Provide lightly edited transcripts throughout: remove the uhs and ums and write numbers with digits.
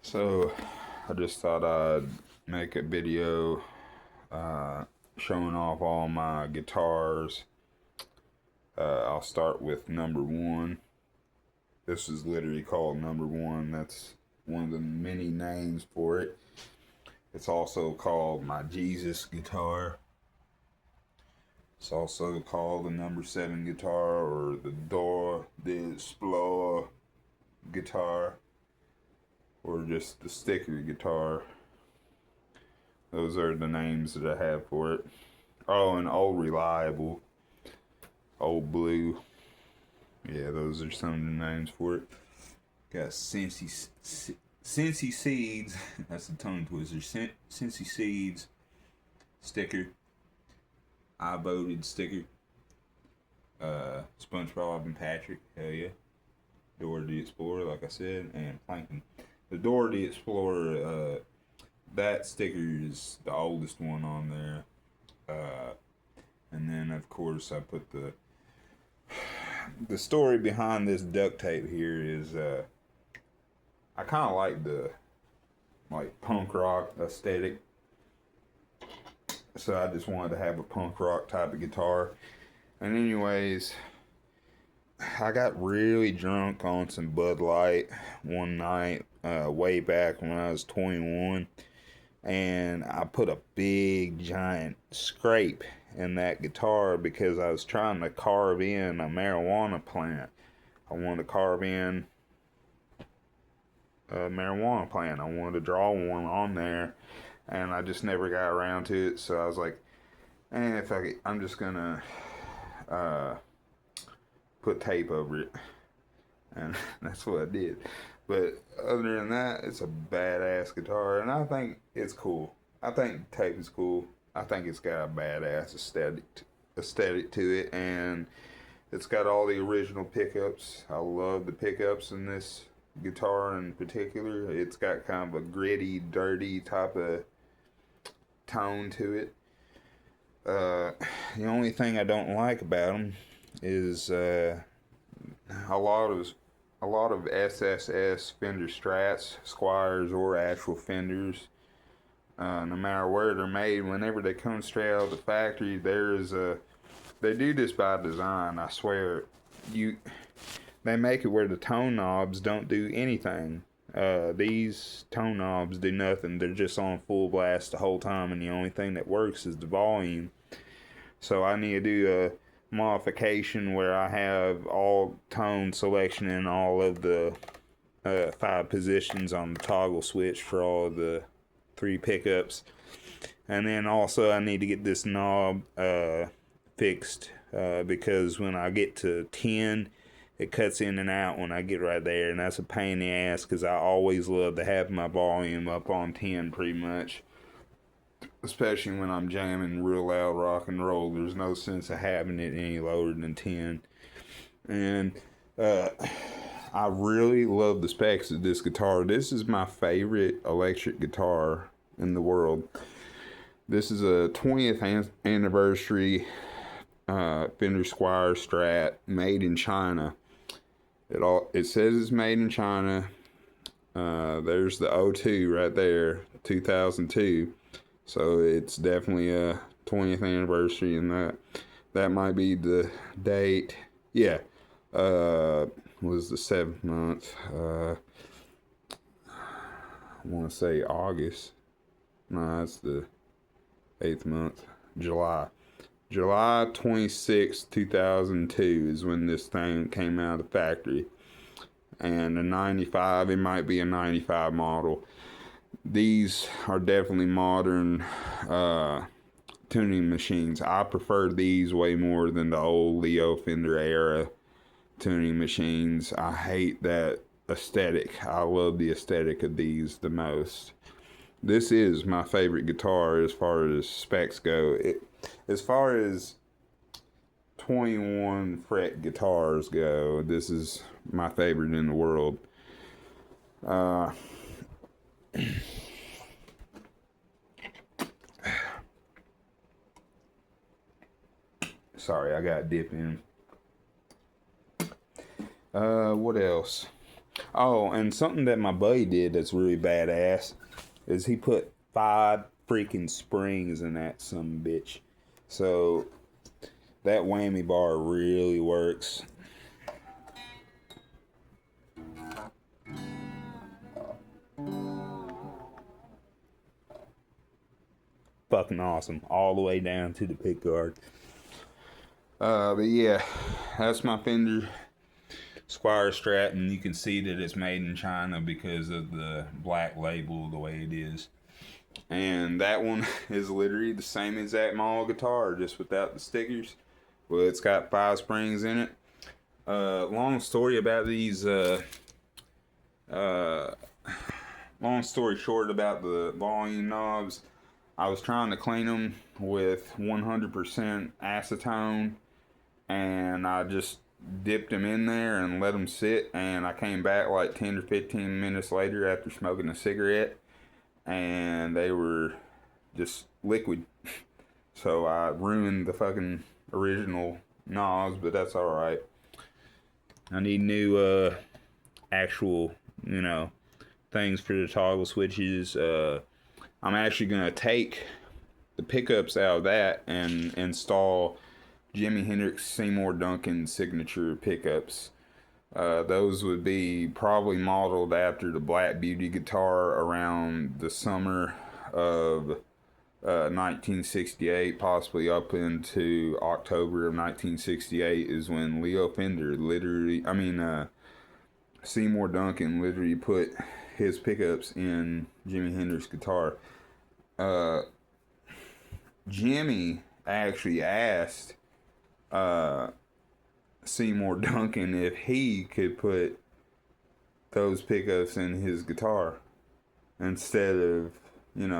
So, I just thought I'd make a video uh, showing off all my guitars. I'll start with number one. This is literally called number one. That's one of the many names for it. It's also called my Jesus guitar. It's also called the number seven guitar or the Door de Explorer guitar or just the sticker guitar. Those are the names that I have for it. Oh, and Old Reliable, Old Blue. Yeah, those are some of the names for it. Got Cincy Seeds. That's the tongue twister. Cincy Seeds sticker. I voted sticker. SpongeBob and Patrick. Hell yeah. Dora the Explorer, like I said, and Plankton. The Dora the Explorer. That sticker is the oldest one on there. And then of course I put the story behind this duct tape here is I kind of like the punk rock aesthetic, so I just wanted to have a punk rock type of guitar. And anyways, I got really drunk on some Bud Light one night way back when I was 21, and I put a big giant scrape in that guitar because I was trying to carve in a marijuana plant. I wanted to carve in a marijuana plant. I wanted to draw one on there, and I just never got around to it. So I was like, if I'm just gonna put tape over it, and that's what I did. But other than that, it's a badass guitar, and I think it's cool. I think tape is cool. I think it's got a badass aesthetic to it, and it's got all the original pickups. I love the pickups in this guitar in particular. It's got kind of a gritty, dirty type of tone to it. The only thing I don't like about them is a lot of SSS Fender Strats, Squires, or actual Fenders. No matter where they're made, whenever they come straight out of the factory, they do this by design. I swear, they make it where the tone knobs don't do anything. These tone knobs do nothing. They're just on full blast the whole time, and the only thing that works is the volume. So I need to do a modification where I have all tone selection in all of the 5 positions on the toggle switch for all of the 3 pickups. And then also I need to get this knob fixed because when I get to 10, it cuts in and out when I get right there, and that's a pain in the ass because I always love to have my volume up on 10 pretty much, especially when I'm jamming real loud rock and roll. There's no sense of having it any lower than 10. And I really love the specs of this guitar. This is my favorite electric guitar in the world. This is a 20th anniversary Fender Squire Strat made in China. It says it's made in China. There's the O2 right there, 2002. So it's definitely a 20th anniversary, and that might be the date. Yeah, was the 7th month. I want to say August. No, that's the 8th month. July 26th, 2002 is when this thing came out of the factory. And a 95, it might be a 95 model. These are definitely modern tuning machines. I prefer these way more than the old Leo Fender era tuning machines. I hate that aesthetic. I love the aesthetic of these the most. This is my favorite guitar as far as specs go. As far as 21 fret guitars go, this is my favorite in the world. Sorry, I got dip in. What else? Oh, and something that my buddy did that's really badass is he put 5 freaking springs in that some bitch. So that whammy bar really works. Fucking awesome. All the way down to the pick guard. But yeah, that's my Fender Squire Strat, and you can see that it's made in China because of the black label the way it is. And that one is literally the same exact model guitar, just without the stickers. Well, it's got 5 springs in it. Long story about these. Long story short about the volume knobs. I was trying to clean them with 100% acetone, and I just dipped them in there and let them sit, and I came back like 10 or 15 minutes later after smoking a cigarette, and they were just liquid. So I ruined the fucking original knobs, but that's alright. I need new actual, things for the toggle switches. I'm actually gonna take the pickups out of that and install Jimi Hendrix Seymour Duncan signature pickups. Those would be probably modeled after the Black Beauty guitar around the summer of 1968, possibly up into October of 1968 is when Leo Fender Seymour Duncan literally put his pickups in Jimi Hendrix guitar. Jimmy actually asked Seymour Duncan if he could put those pickups in his guitar instead of,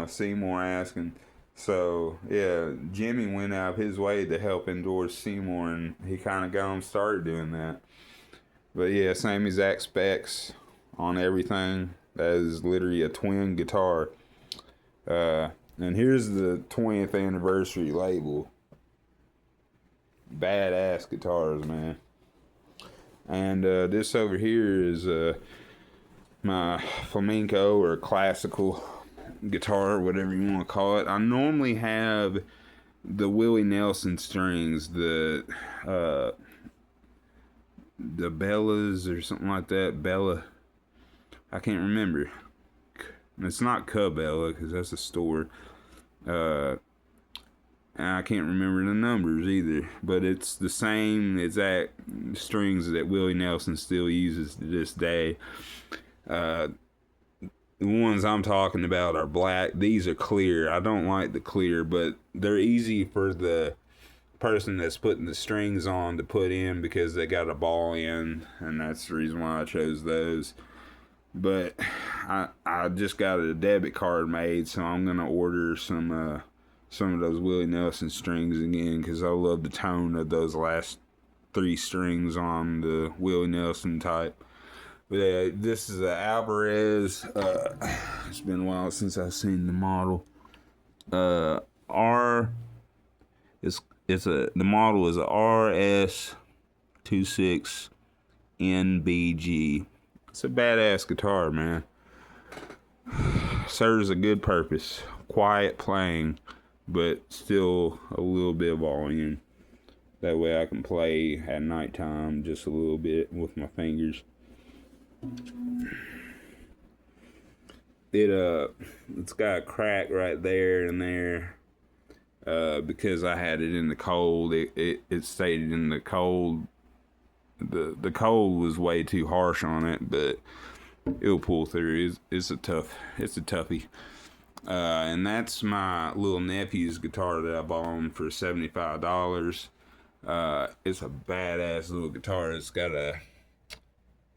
Seymour asking. So, yeah, Jimmy went out of his way to help endorse Seymour, and he kind of got him started doing that. But yeah, same exact specs on everything. That is literally a twin guitar. And here's the 20th anniversary label. Badass guitars, man. And this over here is my flamenco or classical guitar, whatever you want to call it. I normally have the Willie Nelson strings, the Bellas or something like that. Bella, I can't remember. It's not Cabela because that's a store. And I can't remember the numbers either, but it's the same exact strings that Willie Nelson still uses to this day. The ones I'm talking about are black. These are clear. I don't like the clear, but they're easy for the person that's putting the strings on to put in because they got a ball end, and that's the reason why I chose those. But I just got a debit card made, so I'm gonna order some of those Willie Nelson strings again because I love the tone of those last 3 strings on the Willie Nelson type. But yeah, this is a Alvarez. It's been a while since I've seen the model. The model is a RS26NBG. It's a badass guitar, man. Serves a good purpose. Quiet playing, but still a little bit of volume. That way I can play at nighttime just a little bit with my fingers. It's got a crack right there and there. Because I had it in the cold, it stayed in the cold. The cold was way too harsh on it, but it'll pull through. It's a toughie. And that's my little nephew's guitar that I bought him for $75. It's a badass little guitar. It's got a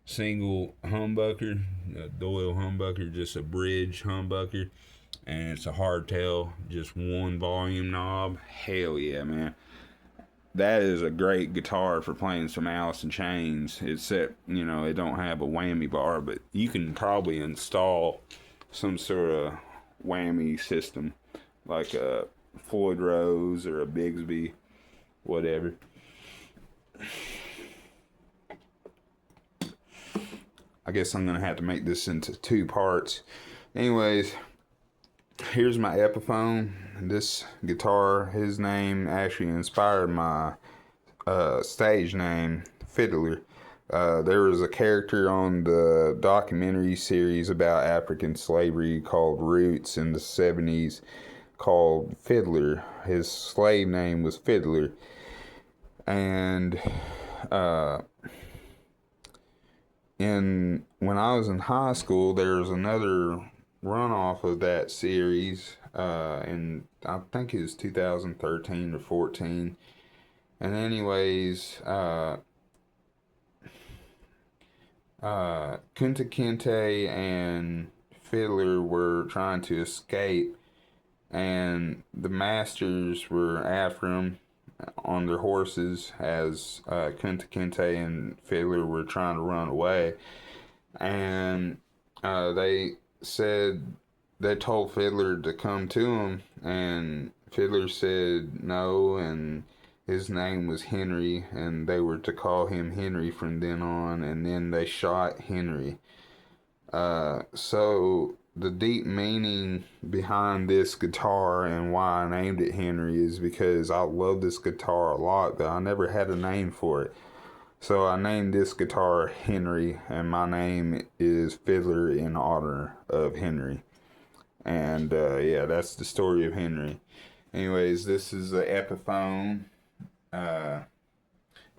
single humbucker, a Doyle humbucker, just a bridge humbucker, and it's a hardtail, just one volume knob. Hell yeah, man. That is a great guitar for playing some Alice in Chains, except, it don't have a whammy bar, but you can probably install some sort of whammy system, like a Floyd Rose or a Bigsby, whatever. I guess I'm gonna have to make this into 2 parts. Anyways, here's my Epiphone. This guitar, his name actually inspired my stage name, Fiddler. There was a character on the documentary series about African slavery called Roots in the 70s called Fiddler. His slave name was Fiddler. And when I was in high school, there was another runoff of that series, and I think it was 2013 or 14. And anyways, Kunta Kinte and Fiddler were trying to escape, and the masters were after them on their horses as Kunta Kinte and Fiddler were trying to run away. And they told Fiddler to come to them, and Fiddler said no, and his name was Henry, and they were to call him Henry from then on, and then they shot Henry. So the deep meaning behind this guitar and why I named it Henry is because I love this guitar a lot, but I never had a name for it. So I named this guitar Henry, and my name is Fiddler in honor of Henry. And yeah, that's the story of Henry. Anyways, this is an Epiphone.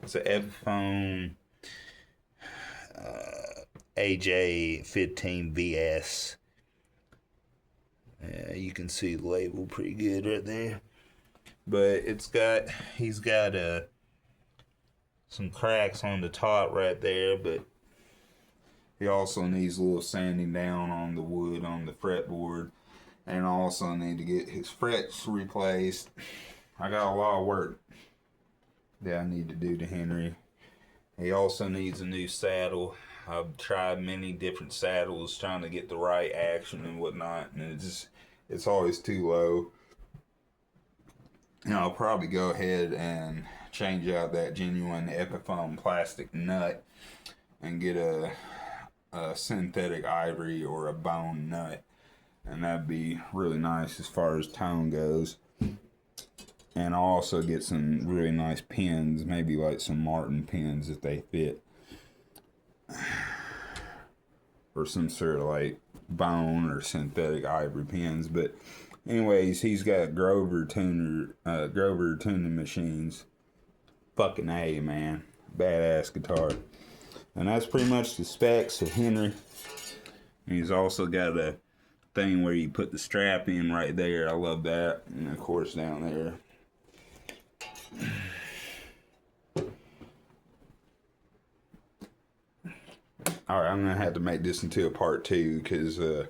It's an Epiphone AJ15VS. You can see the label pretty good right there. But he's got some cracks on the top right there, but he also needs a little sanding down on the wood on the fretboard, and I also need to get his frets replaced. I got a lot of work that I need to do to Henry. He also needs a new saddle. I've tried many different saddles trying to get the right action and whatnot, and it's always too low. And I'll probably go ahead and change out that genuine Epiphone plastic nut and get a synthetic ivory or a bone nut, and that'd be really nice as far as tone goes. And I'll also get some really nice pins, maybe like some Martin pins if they fit, or some sort of like bone or synthetic ivory pins. But anyways, he's got Grover tuning machines. Fucking A, man. Badass guitar. And that's pretty much the specs of Henry. And he's also got a thing where you put the strap in right there. I love that. And of course down there. Alright, I'm going to have to make this into a part 2 because I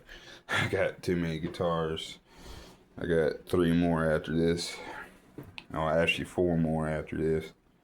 got too many guitars. I got 3 more after this. Oh, actually 4 more after this.